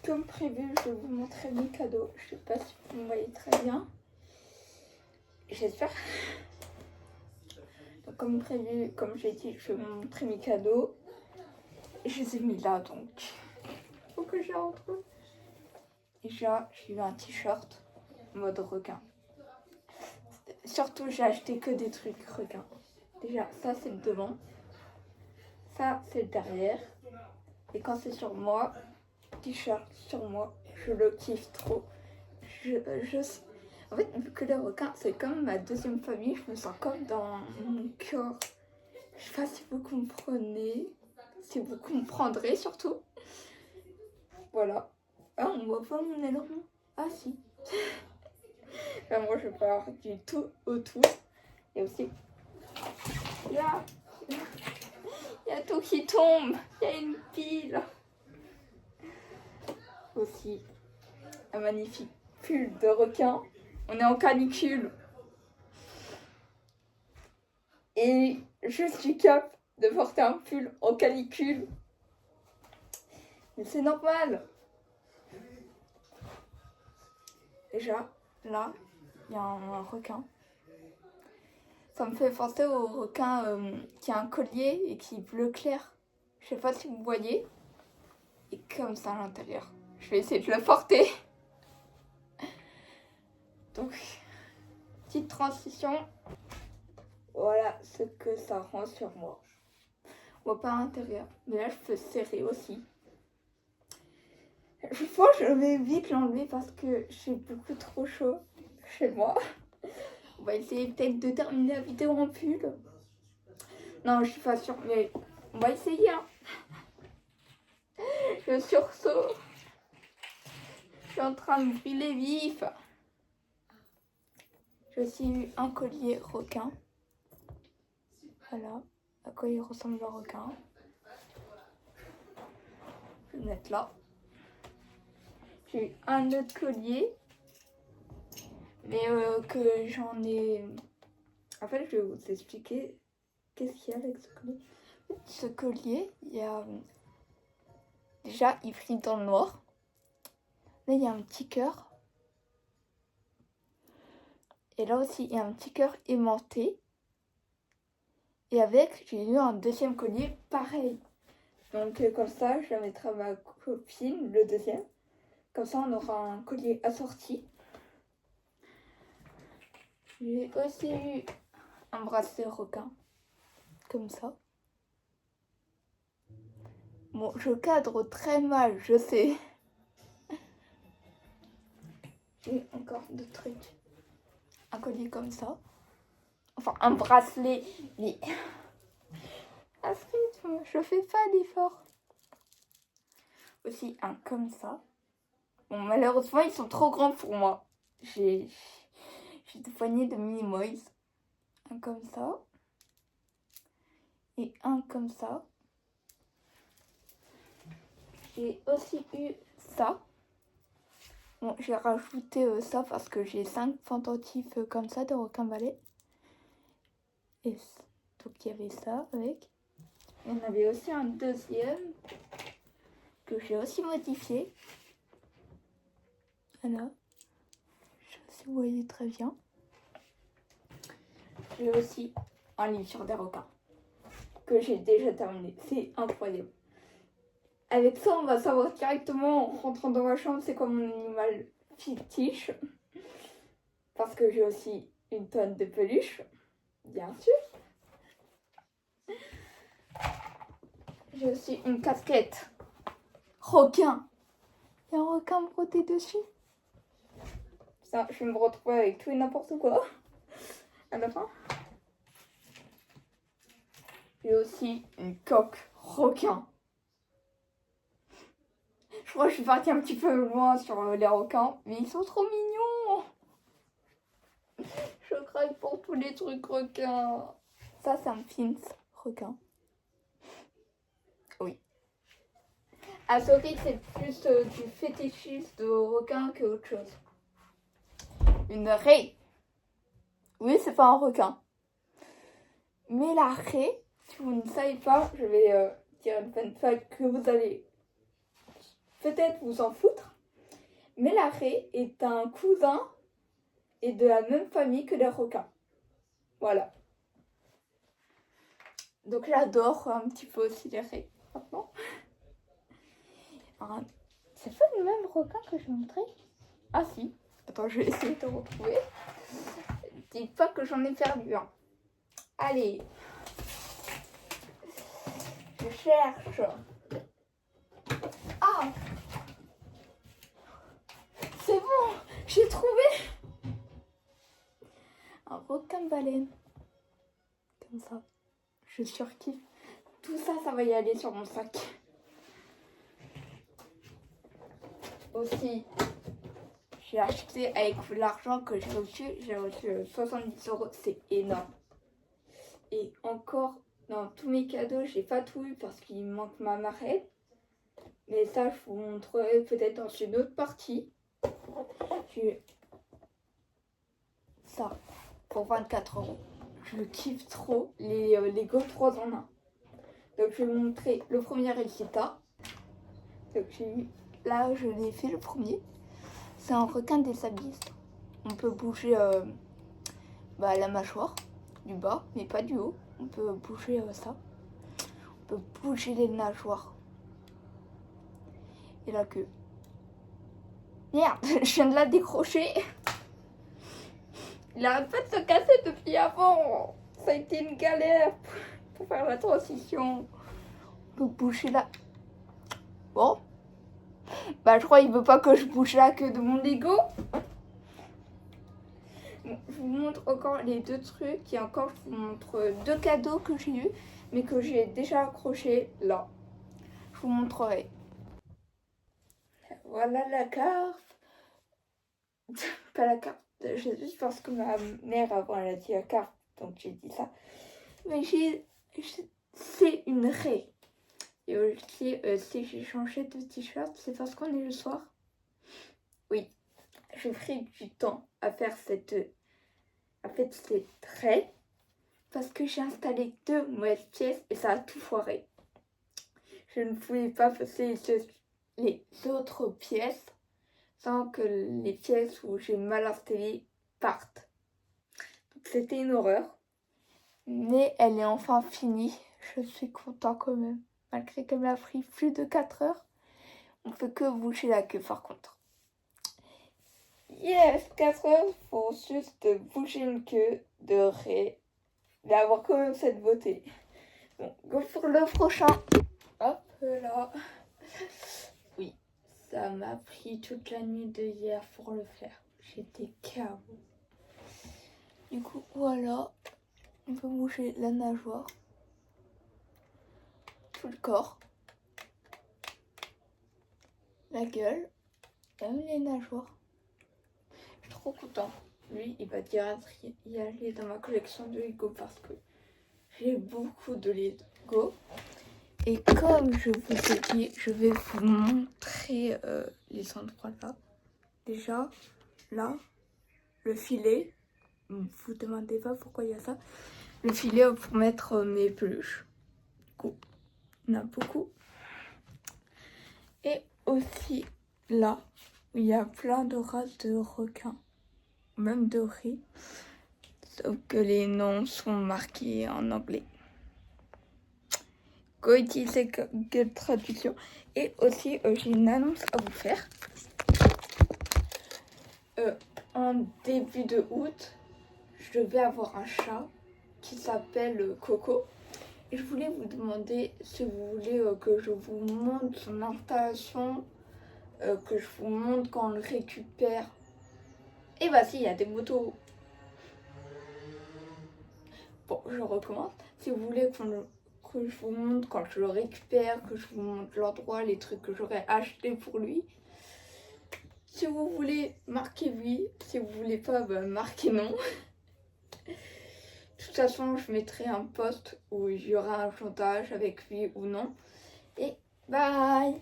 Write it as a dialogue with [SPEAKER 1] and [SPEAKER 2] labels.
[SPEAKER 1] comme prévu, je vais vous montrer mes cadeaux. Je sais pas si vous me voyez très bien. J'espère. Donc, comme prévu, comme j'ai dit, je vais vous montrer mes cadeaux. Je les ai mis là, donc il faut que je les retrouve. Déjà, j'ai eu un t-shirt mode requin. Surtout, j'ai acheté que des trucs requins. Déjà, ça c'est le devant. Ça c'est le derrière. Et quand c'est sur moi, t-shirt sur moi, je le kiffe trop. En fait, vu que les requins, c'est comme ma deuxième famille, je me sens comme dans mon cœur. Je sais pas si vous comprenez, si vous comprendrez surtout. Voilà. Ah, on voit pas mon aileron. Ah si. Enfin, moi, je pars du tout au tout. Et aussi, là, il y a tout qui tombe. Il y a une pile. Aussi, un magnifique pull de requin. On est en canicule. Et je suis capable de porter un pull en canicule. Mais c'est normal. Déjà, là, il y a un requin. Ça me fait penser au requin qui a un collier et qui est bleu clair. Je sais pas si vous voyez. Et comme ça à l'intérieur. Je vais essayer de le porter. Donc, petite transition. Voilà ce que ça rend sur moi. On voit pas à l'intérieur. Mais là, je peux serrer aussi. Je pense que je vais vite l'enlever parce que j'ai beaucoup trop chaud chez moi. On va essayer peut-être de terminer la vidéo en pull. Non, je suis pas sûre, mais on va essayer. Hein. Le sursaut. Je suis en train de brûler vif. J'ai aussi eu un collier requin. Voilà, à quoi il ressemble le requin. Je vais le mettre là. J'ai eu un autre collier. Mais que j'en ai... En fait, je vais vous expliquer qu'est-ce qu'il y a avec ce collier. Ce collier, il y a... Déjà, il brille dans le noir. Là, il y a un petit cœur. Et là aussi, il y a un petit cœur aimanté. Et avec, j'ai eu un deuxième collier pareil. Donc, comme ça, je la mettrai à ma copine, le deuxième. Comme ça, on aura un collier assorti. J'ai aussi eu un bracelet requin. Comme ça. Bon, je cadre très mal, je sais. J'ai encore d'autres trucs. Un collier comme ça. Enfin, un bracelet, mais... à ce rythme, je fais pas d'effort. Aussi un comme ça. Bon, malheureusement, ils sont trop grands pour moi. J'ai des poignées de Minimoys. Un comme ça. Et un comme ça. J'ai aussi eu ça. Bon, j'ai rajouté ça parce que j'ai 5 pendentifs comme ça de requin-balai. Et donc il y avait ça avec. Il y en avait aussi un deuxième que j'ai aussi modifié. Voilà. Je sais pas si vous voyez très bien. J'ai aussi un livre sur des requins que j'ai déjà terminé. C'est incroyable. Avec ça, on va savoir directement en rentrant dans ma chambre c'est quoi mon animal fétiche. Parce que j'ai aussi une tonne de peluches, bien sûr. J'ai aussi une casquette requin. Il y a un requin brodé dessus. Ça, je vais me retrouver avec tout et n'importe quoi à la fin. J'ai aussi une coque requin. Je crois que je suis partie un petit peu loin sur les requins, mais ils sont trop mignons. Je craque pour tous les trucs requins. Ça, c'est un pins requin. Oui. À Sophie, c'est plus du fétichisme de requin que autre chose. Une raie. Oui, c'est pas un requin. Mais la raie, si vous ne savez pas, je vais dire une fun fact que vous allez peut-être vous en foutre, mais la raie est un cousin et de la même famille que les requins. Voilà. Donc j'adore un petit peu aussi les raies maintenant. C'est pas le même requin que je montrais? Ah si. Attends, je vais essayer de retrouver. Dis pas que j'en ai perdu un. Allez. Je cherche. Ah! C'est bon! J'ai trouvé! Un requin-baleine. Comme ça. Je surkiffe. Tout ça, ça va y aller sur mon sac. Aussi, j'ai acheté avec l'argent que j'ai reçu 70 €, c'est énorme. Et encore, dans tous mes cadeaux, j'ai pas tout eu parce qu'il me manque ma marraine. Mais ça, je vous montrerai peut-être dans une autre partie. J'ai ça pour 24 €. Je kiffe trop les Lego 3 en 1. Donc je vais vous montrer le premier résultat. Donc là, je l'ai fait le premier. C'est un requin des abysses. On peut bouger la mâchoire du bas, mais pas du haut. On peut bouger ça. On peut bouger les nageoires. Et la queue. Merde, je viens de la décrocher. Il arrête pas de se casser depuis avant. Ça a été une galère pour faire la transition. On peut bouger là. Bon. Bah je crois qu'il veut pas que je bouge la queue de mon Lego. Bon, je vous montre encore les deux trucs. Et encore, je vous montre deux cadeaux que j'ai eu, mais que j'ai déjà accrochés là. Je vous montrerai. Voilà la carte. Pas la carte de Jésus, parce que ma mère avant elle a dit la carte, donc j'ai dit ça. Mais c'est une raie. Et aussi, si j'ai changé de t-shirt, c'est parce qu'on est le soir. Oui, j'ai pris du temps à faire cette raie parce que j'ai installé 2 mauvaises pièces et ça a tout foiré. Je ne pouvais pas passer les autres pièces sans que les pièces où j'ai mal installé partent. Donc c'était une horreur. Mais elle est enfin finie. Je suis content quand même. Malgré qu'elle m'a pris plus de 4 heures. On ne peut que bouger la queue par contre. Yes, 4 heures pour juste bouger une queue de raie. D'avoir quand même cette beauté. Bon, go pour le prochain. Hop là. Oui, ça m'a pris toute la nuit de hier pour le faire. J'étais KO. Du coup, voilà. On peut bouger la nageoire. Tout le corps. La gueule. Même les nageoires. Je suis trop content. Lui, il va direct y aller dans ma collection de Lego parce que j'ai beaucoup de Lego. Et comme je vous ai dit, je vais vous montrer les endroits là. Déjà, là, le filet. Vous demandez pas pourquoi il y a ça. Le filet pour mettre mes peluches. Du coup, il y en a beaucoup. Et aussi là, où il y a plein de races de requins. Même de riz. Sauf que les noms sont marqués en anglais. Go utiliser Google Traduction. Et aussi, j'ai une annonce à vous faire. En début de août, je vais avoir un chat qui s'appelle Coco. Et je voulais vous demander si vous voulez que je vous montre son installation, que je vous montre quand on le récupère. Et bah si, il y a des motos. Bon, je recommence. Si vous voulez que je vous montre quand je le récupère, que je vous montre l'endroit, les trucs que j'aurais acheté pour lui. Si vous voulez, marquez oui. Si vous voulez pas, bah, marquez non. De toute façon, je mettrai un post où il y aura un chantage avec oui ou non. Et bye!